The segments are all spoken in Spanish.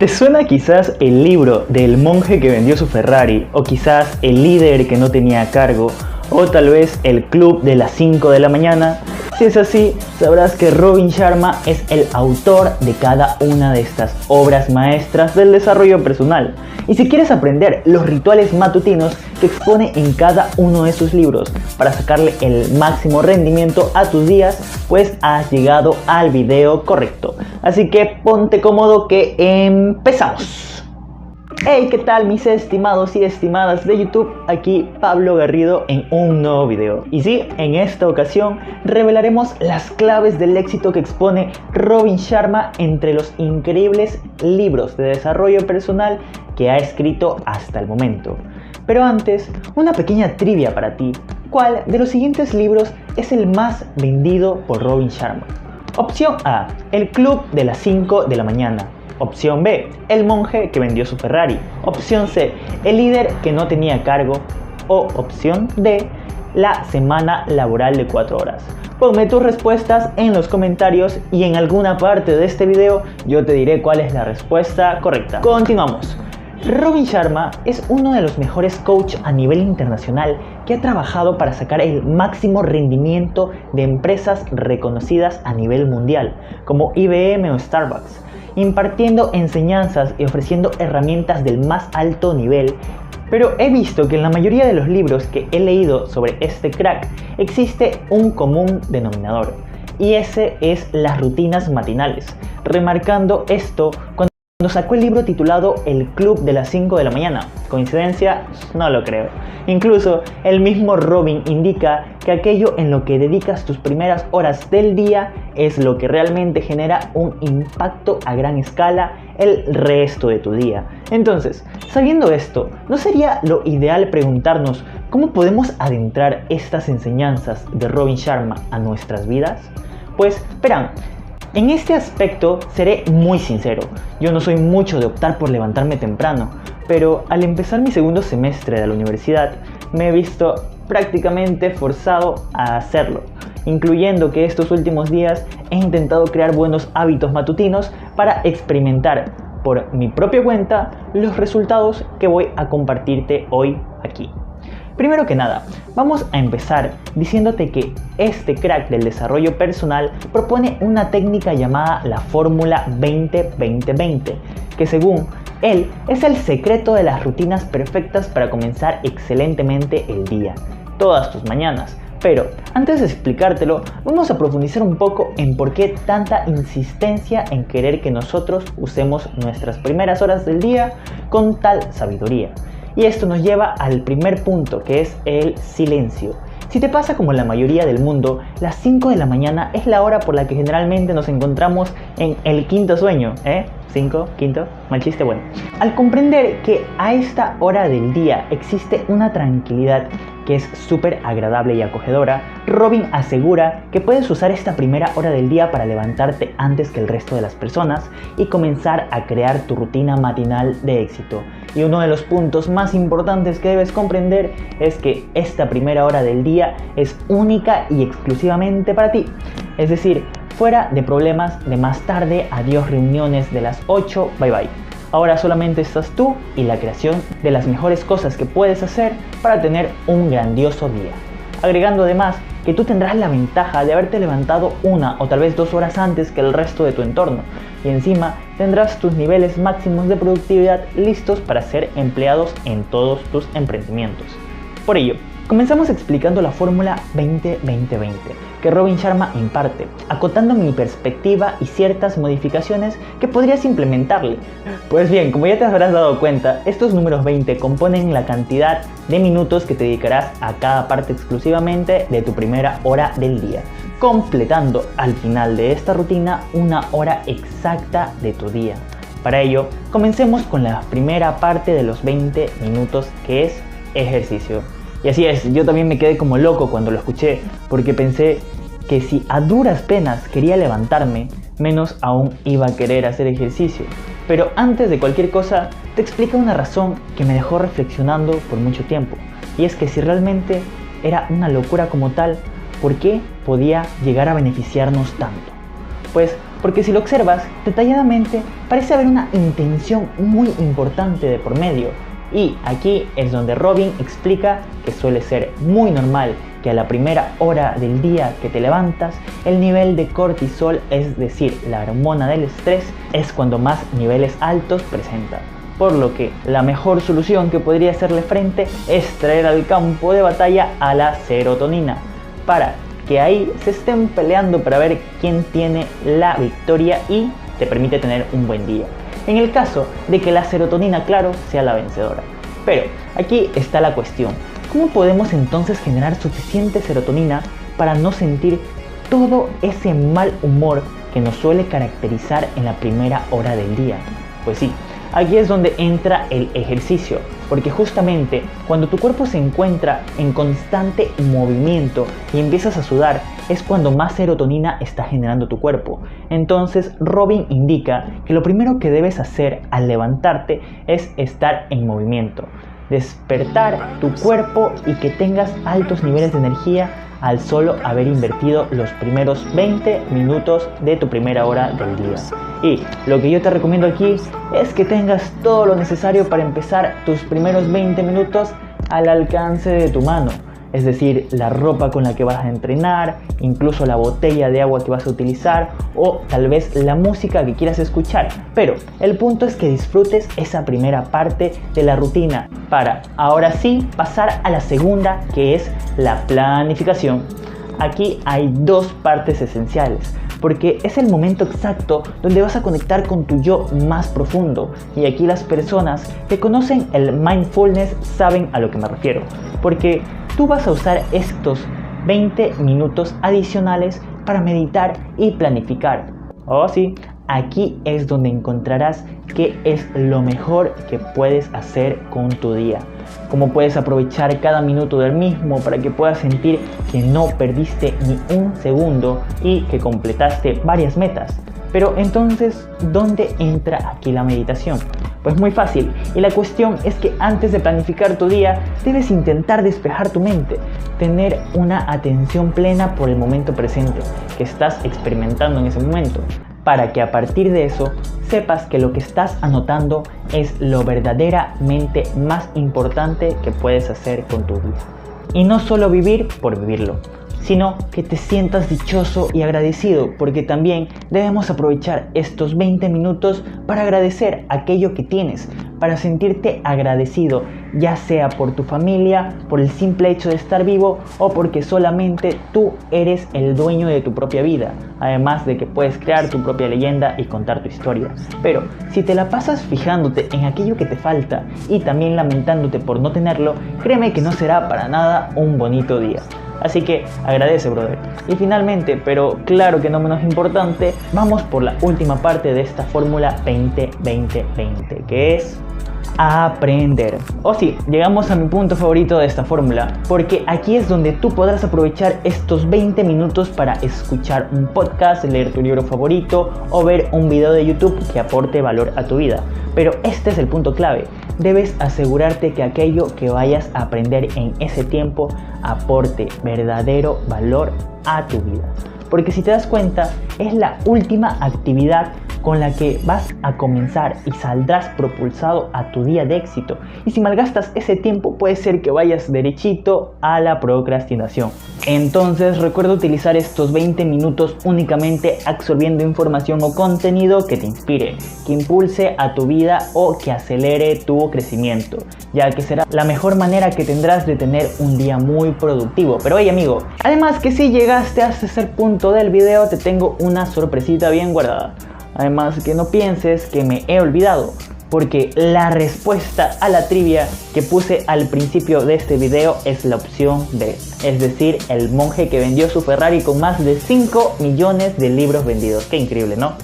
¿Te suena quizás el libro del monje que vendió su Ferrari? O quizás el líder que no tenía cargo? O tal vez el club de las 5 de la mañana. Si es así, sabrás que Robin Sharma es el autor de cada una de estas obras maestras del desarrollo personal. Y si quieres aprender los rituales matutinos que expone en cada uno de sus libros para sacarle el máximo rendimiento a tus días, pues has llegado al video correcto. Así que ponte cómodo que empezamos. Hey, ¿qué tal mis estimados y estimadas de YouTube? Aquí Pablo Garrido en un nuevo video. Y sí, en esta ocasión revelaremos las claves del éxito que expone Robin Sharma entre los increíbles libros de desarrollo personal que ha escrito hasta el momento. Pero antes, una pequeña trivia para ti. ¿Cuál de los siguientes libros es el más vendido por Robin Sharma? Opción A, El club de las 5 de la mañana. Opción B, El monje que vendió su Ferrari. Opción C, El líder que no tenía cargo. O opción D, La semana laboral de 4 horas. Ponme tus respuestas en los comentarios y en alguna parte de este video yo te diré cuál es la respuesta correcta. Continuamos. Robin Sharma es uno de los mejores coaches a nivel internacional que ha trabajado para sacar el máximo rendimiento de empresas reconocidas a nivel mundial, como IBM o Starbucks, impartiendo enseñanzas y ofreciendo herramientas del más alto nivel. Pero he visto que en la mayoría de los libros que he leído sobre este crack existe un común denominador, y ese es las rutinas matinales, remarcando esto cuando sacó el libro titulado El club de las 5 de la mañana. ¿Coincidencia? No lo creo. Incluso el mismo Robin indica que aquello en lo que dedicas tus primeras horas del día es lo que realmente genera un impacto a gran escala el resto de tu día. Entonces, sabiendo esto, ¿no sería lo ideal preguntarnos cómo podemos adentrar estas enseñanzas de Robin Sharma a nuestras vidas? Pues, verán, en este aspecto seré muy sincero, yo no soy mucho de optar por levantarme temprano, pero al empezar mi segundo semestre de la universidad me he visto prácticamente forzado a hacerlo, incluyendo que estos últimos días he intentado crear buenos hábitos matutinos para experimentar por mi propia cuenta los resultados que voy a compartirte hoy aquí. Primero que nada, vamos a empezar diciéndote que este crack del desarrollo personal propone una técnica llamada la fórmula 20-20-20, que según él es el secreto de las rutinas perfectas para comenzar excelentemente el día, todas tus mañanas. Pero antes de explicártelo, vamos a profundizar un poco en por qué tanta insistencia en querer que nosotros usemos nuestras primeras horas del día con tal sabiduría. Y esto nos lleva al primer punto, que es el silencio. Si te pasa como la mayoría del mundo, las 5 de la mañana es la hora por la que generalmente nos encontramos en el quinto sueño, ¿eh? 5, quinto, mal chiste, bueno. Al comprender que a esta hora del día existe una tranquilidad que es súper agradable y acogedora, Robin asegura que puedes usar esta primera hora del día para levantarte antes que el resto de las personas y comenzar a crear tu rutina matinal de éxito. Y uno de los puntos más importantes que debes comprender es que esta primera hora del día es única y exclusivamente para ti. Es decir, fuera de problemas de más tarde, adiós reuniones de las 8, bye bye. Ahora solamente estás tú y la creación de las mejores cosas que puedes hacer para tener un grandioso día. Agregando además que tú tendrás la ventaja de haberte levantado 1 o tal vez 2 horas antes que el resto de tu entorno, y encima tendrás tus niveles máximos de productividad listos para ser empleados en todos tus emprendimientos. Por ello, comenzamos explicando la fórmula 20-20-20 que Robin Sharma imparte, acotando mi perspectiva y ciertas modificaciones que podrías implementarle. Pues bien, como ya te habrás dado cuenta, estos números 20 componen la cantidad de minutos que te dedicarás a cada parte exclusivamente de tu primera hora del día, completando al final de esta rutina una hora exacta de tu día. Para ello, comencemos con la primera parte de los 20 minutos, que es ejercicio. Y así es, yo también me quedé como loco cuando lo escuché, porque pensé que si a duras penas quería levantarme, menos aún iba a querer hacer ejercicio. Pero antes de cualquier cosa, te explico una razón que me dejó reflexionando por mucho tiempo. Y es que si realmente era una locura como tal, ¿por qué podía llegar a beneficiarnos tanto? Pues porque si lo observas detalladamente parece haber una intención muy importante de por medio. Y aquí es donde Robin explica que suele ser muy normal que a la primera hora del día que te levantas, el nivel de cortisol, es decir, la hormona del estrés, es cuando más niveles altos presenta. Por lo que la mejor solución que podría hacerle frente es traer al campo de batalla a la serotonina, para que ahí se estén peleando para ver quién tiene la victoria y te permite tener un buen día. En el caso de que la serotonina, claro, sea la vencedora. Pero aquí está la cuestión. ¿Cómo podemos entonces generar suficiente serotonina para no sentir todo ese mal humor que nos suele caracterizar en la primera hora del día? Pues sí, aquí es donde entra el ejercicio, porque justamente cuando tu cuerpo se encuentra en constante movimiento y empiezas a sudar, es cuando más serotonina está generando tu cuerpo. Entonces Robin indica que lo primero que debes hacer al levantarte es estar en movimiento, despertar tu cuerpo y que tengas altos niveles de energía al solo haber invertido los primeros 20 minutos de tu primera hora del día. Y lo que yo te recomiendo aquí es que tengas todo lo necesario para empezar tus primeros 20 minutos al alcance de tu mano. Es decir, la ropa con la que vas a entrenar, incluso la botella de agua que vas a utilizar o tal vez la música que quieras escuchar. Pero el punto es que disfrutes esa primera parte de la rutina para ahora sí pasar a la segunda, que es la planificación. Aquí hay dos partes esenciales, porque es el momento exacto donde vas a conectar con tu yo más profundo. Y aquí las personas que conocen el mindfulness saben a lo que me refiero, porque tú vas a usar estos 20 minutos adicionales para meditar y planificar. Oh sí, aquí es donde encontrarás qué es lo mejor que puedes hacer con tu día. Cómo puedes aprovechar cada minuto del mismo para que puedas sentir que no perdiste ni un segundo y que completaste varias metas. Pero entonces, ¿dónde entra aquí la meditación? Pues muy fácil, y la cuestión es que antes de planificar tu día, debes intentar despejar tu mente, tener una atención plena por el momento presente que estás experimentando en ese momento, para que a partir de eso sepas que lo que estás anotando es lo verdaderamente más importante que puedes hacer con tu vida. Y no solo vivir por vivirlo, sino que te sientas dichoso y agradecido, porque también debemos aprovechar estos 20 minutos para agradecer aquello que tienes, para sentirte agradecido, ya sea por tu familia, por el simple hecho de estar vivo o porque solamente tú eres el dueño de tu propia vida, además de que puedes crear tu propia leyenda y contar tu historia. Pero si te la pasas fijándote en aquello que te falta y también lamentándote por no tenerlo, créeme que no será para nada un bonito día. Así que agradece, brother. Y finalmente, pero claro que no menos importante, vamos por la última parte de esta fórmula 20-20-20, que es aprender. Oh sí, llegamos a mi punto favorito de esta fórmula, porque aquí es donde tú podrás aprovechar estos 20 minutos para escuchar un podcast, leer tu libro favorito o ver un video de YouTube que aporte valor a tu vida. Pero este es el punto clave. Debes asegurarte que aquello que vayas a aprender en ese tiempo aporte verdadero valor a tu vida. Porque si te das cuenta, es la última actividad con la que vas a comenzar y saldrás propulsado a tu día de éxito. Y si malgastas ese tiempo, puede ser que vayas derechito a la procrastinación. Entonces recuerda utilizar estos 20 minutos únicamente absorbiendo información o contenido que te inspire, que impulse a tu vida o que acelere tu crecimiento, ya que será la mejor manera que tendrás de tener un día muy productivo. Pero hey amigo, además que si llegaste hasta ese punto del video, te tengo una sorpresita bien guardada. Además que no pienses que me he olvidado, porque la respuesta a la trivia que puse al principio de este video es la opción B, es decir, el monje que vendió su Ferrari con más de 5 millones de libros vendidos. Qué increíble, ¿no?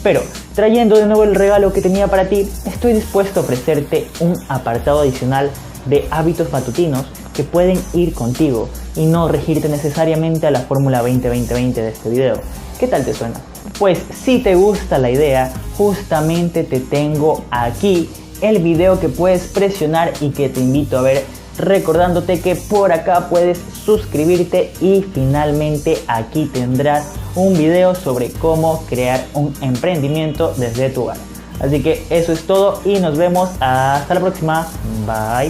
Pero trayendo de nuevo el regalo que tenía para ti, estoy dispuesto a ofrecerte un apartado adicional de hábitos matutinos que pueden ir contigo y no regirte necesariamente a la fórmula 20-20-20 de este video. ¿Qué tal te suena? Pues si te gusta la idea, justamente te tengo aquí el video que puedes presionar y que te invito a ver, recordándote que por acá puedes suscribirte y finalmente aquí tendrás un video sobre cómo crear un emprendimiento desde tu hogar. Así que eso es todo y nos vemos hasta la próxima. Bye.